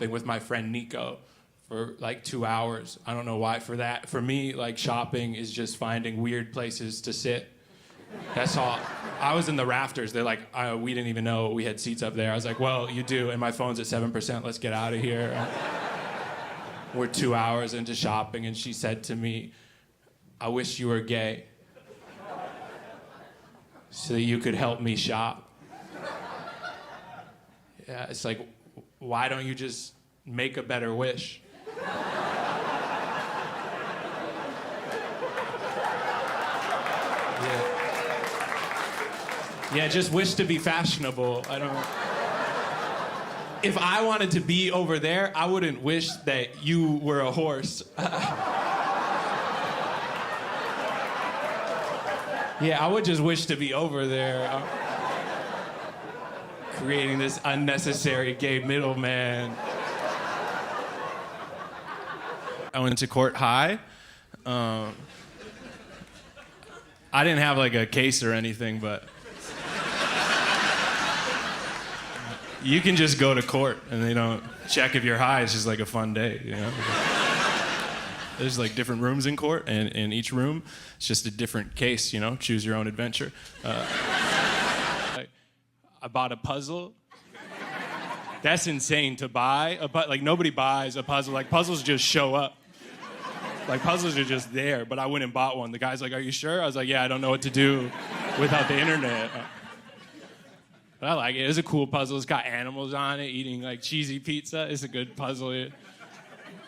shopping with my friend Nico for like 2 hours. I don't know why. For me, like shopping is just finding weird places to sit. That's all. I was in the rafters. They're like, we didn't even know we had seats up there. I was like, well, you do, and my phone's at 7%. Let's get out of here. We're 2 hours into shopping, and she said to me, I wish you were gay so that you could help me shop. Yeah, it's like, why don't you just make a better wish? Yeah, just wish to be fashionable. I don't. If I wanted to be over there, I wouldn't wish that you were a horse. Yeah, I would just wish to be over there. Creating this unnecessary gay middleman. I went to court high. I didn't have like a case or anything, but you can just go to court and they don't check if you're high. It's just like a fun day, you know? There's like different rooms in court, and in each room, it's just a different case, you know? Choose your own adventure. I bought a puzzle. That's insane to buy. Like, nobody buys a puzzle. Like, puzzles just show up. Like, puzzles are just there, but I went and bought one. The guy's like, are you sure? I was like, yeah, I don't know what to do without the internet. But I like it. It's a cool puzzle. It's got animals on it eating, like, cheesy pizza. It's a good puzzle.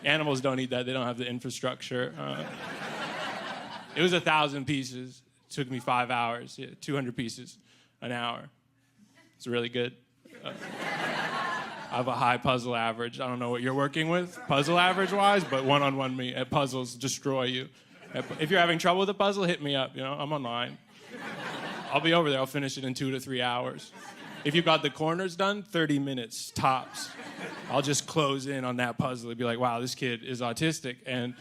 Animals don't eat that. They don't have the infrastructure. It was 1,000 pieces. It took me 5 hours. Yeah, 200 pieces an hour. It's really good. I have a high puzzle average. I don't know what you're working with, puzzle average-wise, but one-on-one me at puzzles destroy you. If you're having trouble with a puzzle, hit me up. You know, I'm online. I'll be over there. I'll finish it in 2 to 3 hours. If you got the corners done, 30 minutes tops. I'll just close in on that puzzle and be like, wow, this kid is autistic, and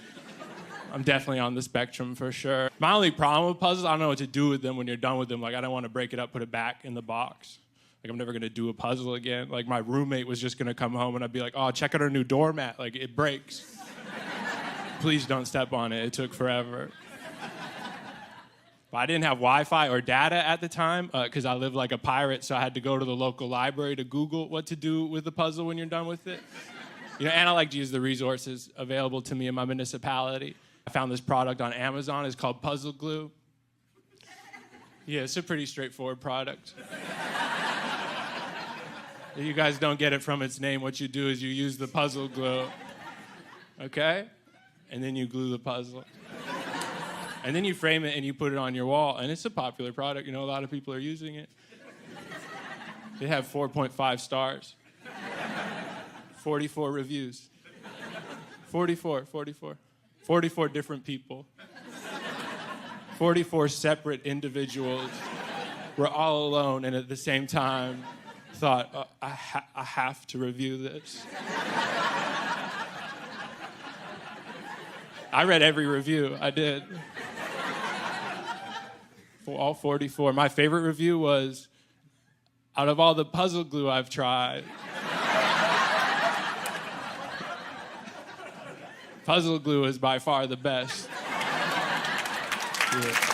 I'm definitely on the spectrum for sure. My only problem with puzzles, I don't know what to do with them when you're done with them. Like, I don't want to break it up, put it back in the box. Like, I'm never going to do a puzzle again. Like, my roommate was just going to come home and I'd be like, oh, check out our new doormat. Like, it breaks. Please don't step on it. It took forever. But I didn't have Wi-Fi or data at the time because I lived like a pirate, so I had to go to the local library to Google what to do with the puzzle when you're done with it. You know, and I like to use the resources available to me in my municipality. I found this product on Amazon. It's called Puzzle Glue. Yeah, it's a pretty straightforward product. If you guys don't get it from its name, what you do is you use the puzzle glue, okay? And then you glue the puzzle. And then you frame it and you put it on your wall, and it's a popular product. You know, a lot of people are using it. They have 4.5 stars. 44 reviews. 44. 44 different people. 44 separate individuals were all alone and at the same time thought, I have to review this. I read every review. I did. For all 44. My favorite review was, out of all the puzzle glue I've tried, puzzle glue is by far the best. Yeah.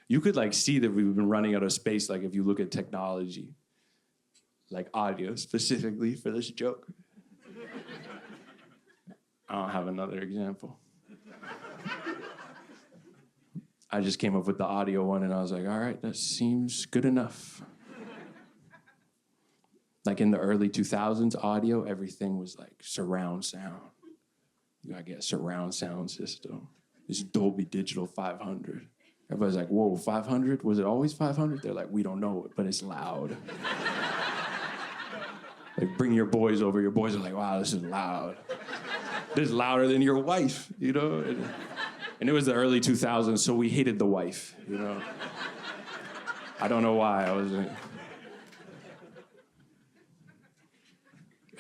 You could like see that we've been running out of space, like if you look at technology, like audio specifically for this joke. I don't have another example. I just came up with the audio one and I was like, all right, that seems good enough. Like in the early 2000s, audio, everything was like surround sound. You gotta get a surround sound system. This Dolby Digital 500. Everybody's like, whoa, 500? Was it always 500? They're like, we don't know, but it's loud. Like, bring your boys over. Your boys are like, wow, this is loud. This is louder than your wife, you know? And it was the early 2000s, so we hated the wife, you know? I don't know why.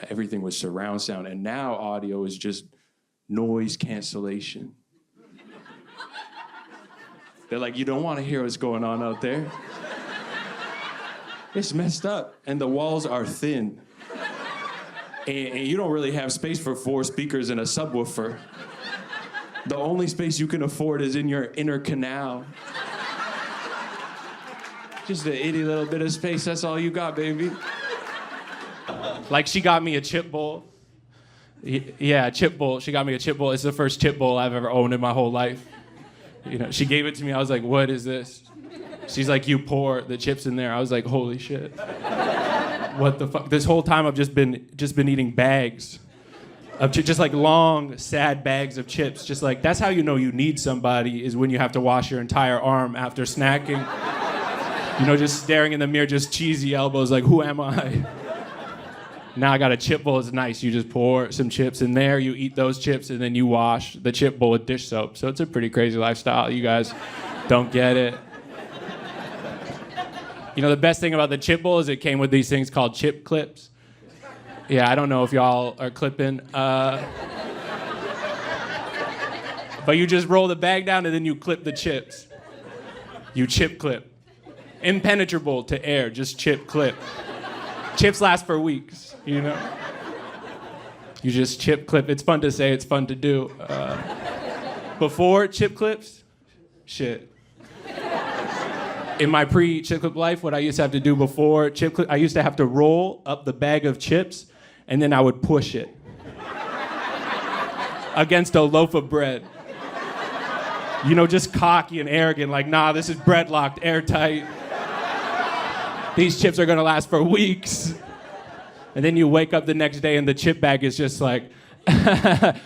Everything was surround sound, and now audio is just noise cancellation. They're like, you don't want to hear what's going on out there. It's messed up. And the walls are thin. And you don't really have space for 4 speakers and a subwoofer. The only space you can afford is in your inner canal. Just an itty little bit of space, that's all you got, baby. Like, she got me a chip bowl. Yeah, a chip bowl. She got me a chip bowl. It's the first chip bowl I've ever owned in my whole life. You know, she gave it to me. I was like, what is this? She's like, you pour the chips in there. I was like, holy shit. What the fuck? This whole time I've just been eating bags of just like long, sad bags of chips. Just like, that's how you know you need somebody, is when you have to wash your entire arm after snacking. You know, just staring in the mirror, just cheesy elbows, like, who am I? Now I got a chip bowl. It's nice. You just pour some chips in there, you eat those chips, and then you wash the chip bowl with dish soap. So it's a pretty crazy lifestyle. You guys don't get it. You know, the best thing about the chip bowl is it came with these things called chip clips. Yeah, I don't know if y'all are clipping. But you just roll the bag down and then you clip the chips. You chip clip. Impenetrable to air, just chip clip. Chips last for weeks, you know? You just chip clip. It's fun to say, it's fun to do. Before chip clips, shit. In my pre-chip clip life, what I used to have to do before chip clip, I used to have to roll up the bag of chips and then I would push it against a loaf of bread. You know, just cocky and arrogant, like, nah, this is bread locked, airtight. These chips are gonna last for weeks. And then you wake up the next day and the chip bag is just like, I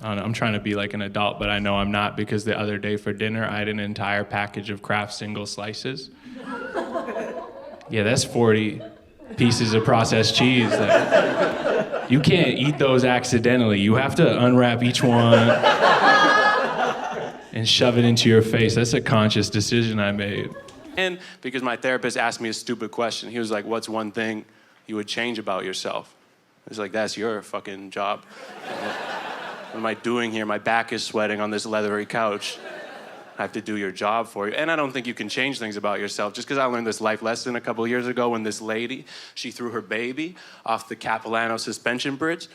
don't know, I'm trying to be like an adult, but I know I'm not, because the other day for dinner, I had an entire package of Kraft Singles slices. Yeah, that's 40 pieces of processed cheese. You can't eat those accidentally. You have to unwrap each one and shove it into your face. That's a conscious decision I made. And because my therapist asked me a stupid question. He was like, what's one thing you would change about yourself? I was like, that's your fucking job. What am I doing here? My back is sweating on this leathery couch. I have to do your job for you. And I don't think you can change things about yourself. Just because I learned this life lesson a couple of years ago when this lady, she threw her baby off the Capilano suspension bridge.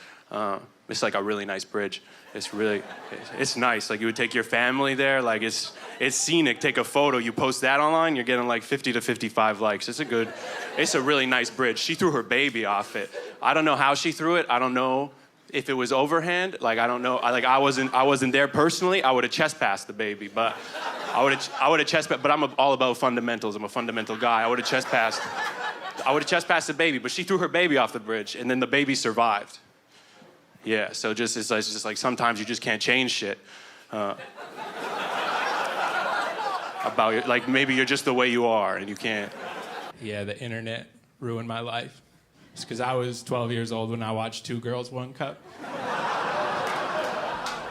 It's like a really nice bridge. It's nice. Like, you would take your family there. Like, it's scenic. Take a photo. You post that online, you're getting like 50 to 55 likes. It's a really nice bridge. She threw her baby off it. I don't know how she threw it. I don't know if it was overhand. Like, I don't know. I wasn't there personally. I would have chest passed the baby, but I would have chest passed. But I'm all about fundamentals. I'm a fundamental guy. I would have chest passed the baby. But she threw her baby off the bridge, and then the baby survived. Yeah. So it's just like sometimes you just can't change shit about your, like, maybe you're just the way you are, and you can't. Yeah, the internet ruined my life. It's because I was 12 years old when I watched Two Girls, One Cup.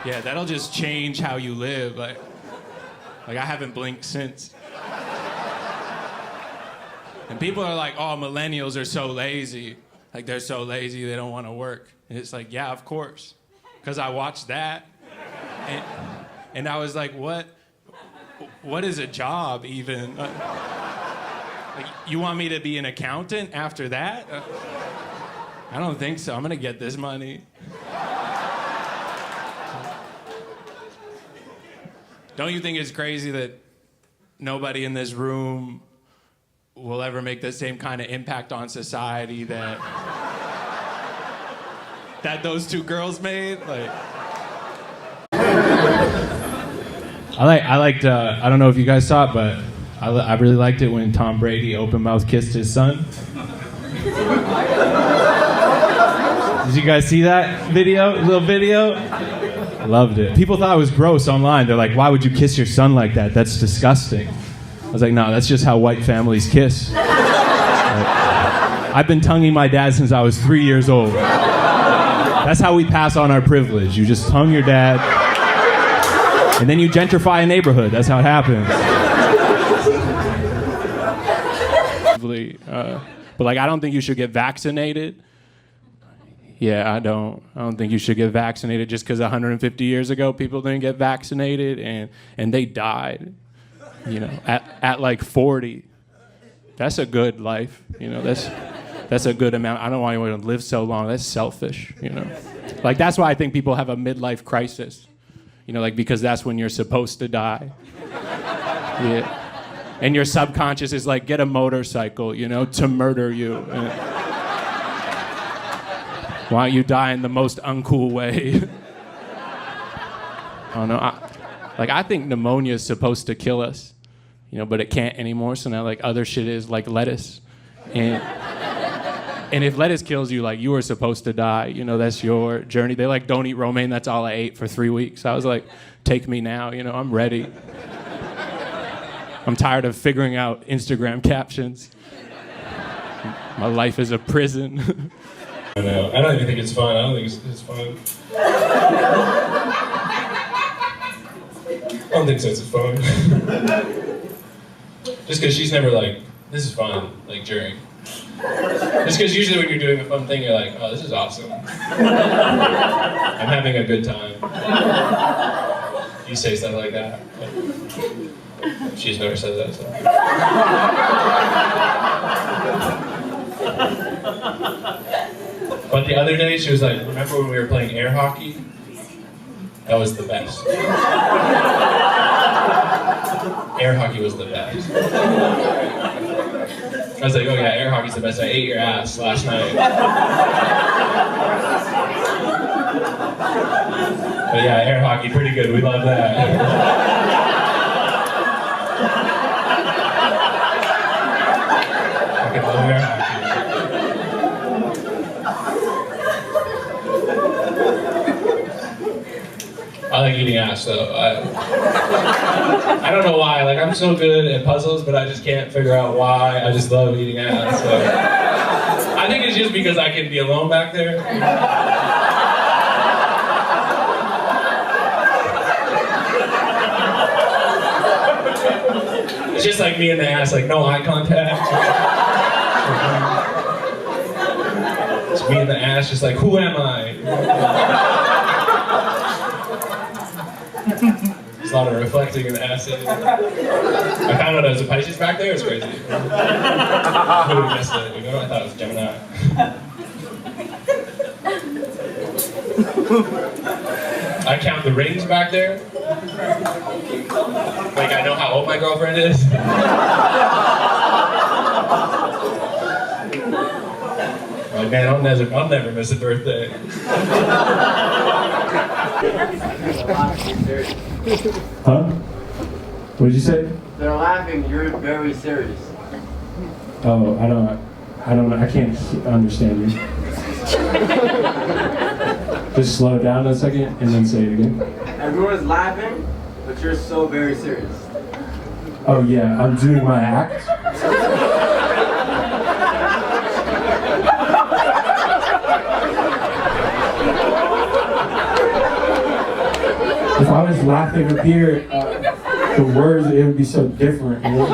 Yeah, that'll just change how you live. Like I haven't blinked since. And people are like, oh, millennials are so lazy. Like, they're so lazy, they don't want to work. And it's like, yeah, of course. Because I watched that. And I was like, what is a job even? Like, you want me to be an accountant after that? I don't think so. I'm gonna get this money. Don't you think it's crazy that nobody in this room will ever make the same kind of impact on society that those two girls made? Like, I liked. I don't know if you guys saw it, but I really liked it when Tom Brady open mouth kissed his son. Did you guys see that little video? Loved it. People thought it was gross online. They're like, why would you kiss your son like that? That's disgusting. I was like, no, that's just how white families kiss. Like, I've been tonguing my dad since I was 3 years old. That's how we pass on our privilege. You just tongue your dad, and then you gentrify a neighborhood. That's how it happens. But like, I don't think you should get vaccinated. Yeah, I don't think you should get vaccinated just because 150 years ago people didn't get vaccinated and they died, you know, at like 40. That's a good life, you know. That's a good amount. I don't want anyone to live so long. That's selfish, you know. Like, that's why I think people have a midlife crisis, you know, like, because that's when you're supposed to die. Yeah. And your subconscious is like, get a motorcycle, you know, to murder you. Why don't you die in the most uncool way? I don't know. I think pneumonia is supposed to kill us, you know, but it can't anymore. So now, like, other shit is like lettuce. And if lettuce kills you, like, you were supposed to die. You know, that's your journey. They like, don't eat romaine. That's all I ate for 3 weeks. I was like, take me now. You know, I'm ready. I'm tired of figuring out Instagram captions. My life is a prison. I know. I don't even think it's fun. I don't think it's fun. I don't think so. It's fun. Just because she's never like, this is fun, like during. Just because usually when you're doing a fun thing, you're like, oh, this is awesome. I'm having a good time. You say stuff like that. She's never said that, so. But the other day, she was like, remember when we were playing air hockey? That was the best. Air hockey was the best. I was like, oh yeah, air hockey's the best. I ate your ass last night. But yeah, air hockey, pretty good. We love that. Fucking love air hockey. I like eating ass though. I don't know why. Like, I'm so good at puzzles, but I just can't figure out why. I just love eating ass. So. I think it's just because I can be alone back there. It's just like me and the ass, like no eye contact. It's me and the ass, just like, who am I? There's a lot of reflecting in the acid. I found out I was a Pisces back there. It's crazy. Who would have guessed it? You know, I thought it was Gemini. I count the rings back there. Like, I know how old my girlfriend is. Like, man, I'll never miss a birthday. Huh? What did you say? They're laughing, you're very serious. Oh, I don't know. I can't understand you. Just slow it down a second and then say it again. Everyone's laughing, but you're so very serious. Oh yeah, I'm doing my act. If I was laughing up here, the words, it would be so different. You know?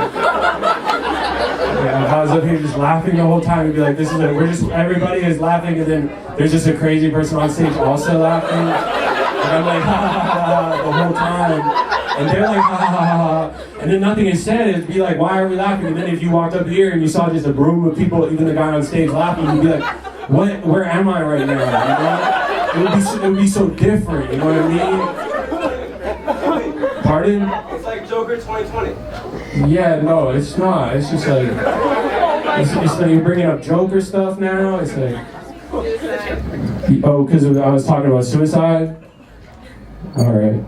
Yeah, if I was up here just laughing the whole time, it'd be like, everybody is laughing, and then there's just a crazy person on stage also laughing. And I'm like, ha ha ha ha, the whole time. And they're like, ha ha ha ha. And then nothing is said, it'd be like, why are we laughing? And then if you walked up here and you saw just a room of people, even the guy on stage laughing, you'd be like, where am I right now? You know? It would be so different, you know what I mean? Pardon? It's like Joker 2020. Yeah, no, it's not. It's just like, it's like you're bringing up Joker stuff now. It's like, oh, because I was talking about suicide? All right.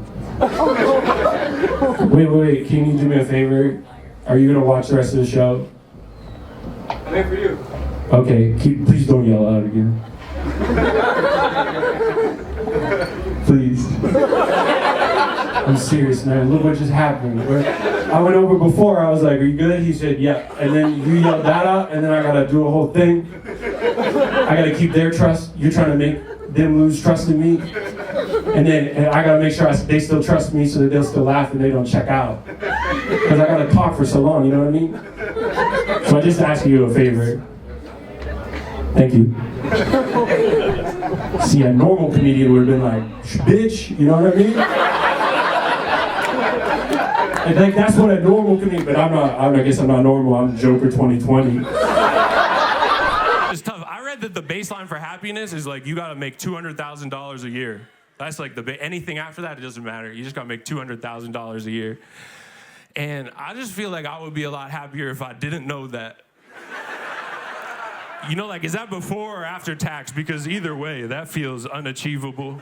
Wait, can you do me a favor? Are you going to watch the rest of the show? I'm here for you. Okay, please don't yell out again. Please. I'm serious, man. Look what just happened. I went over before, I was like, are you good? He said, yeah. And then you yelled that out, and then I gotta do a whole thing. I gotta keep their trust. You're trying to make them lose trust in me. And then I gotta make sure they still trust me so that they'll still laugh and they don't check out. Because I gotta talk for so long, you know what I mean? So I just ask you a favor. Thank you. See, a normal comedian would have been like, bitch, you know what I mean? And like that's what a normal comedian, but I'm not. I guess I'm not normal. I'm Joker 2020. It's tough. I read that the baseline for happiness is like you got to make $200,000 a year. That's like anything after that, it doesn't matter. You just got to make $200,000 a year. And I just feel like I would be a lot happier if I didn't know that. You know, like, is that before or after tax? Because either way, that feels unachievable.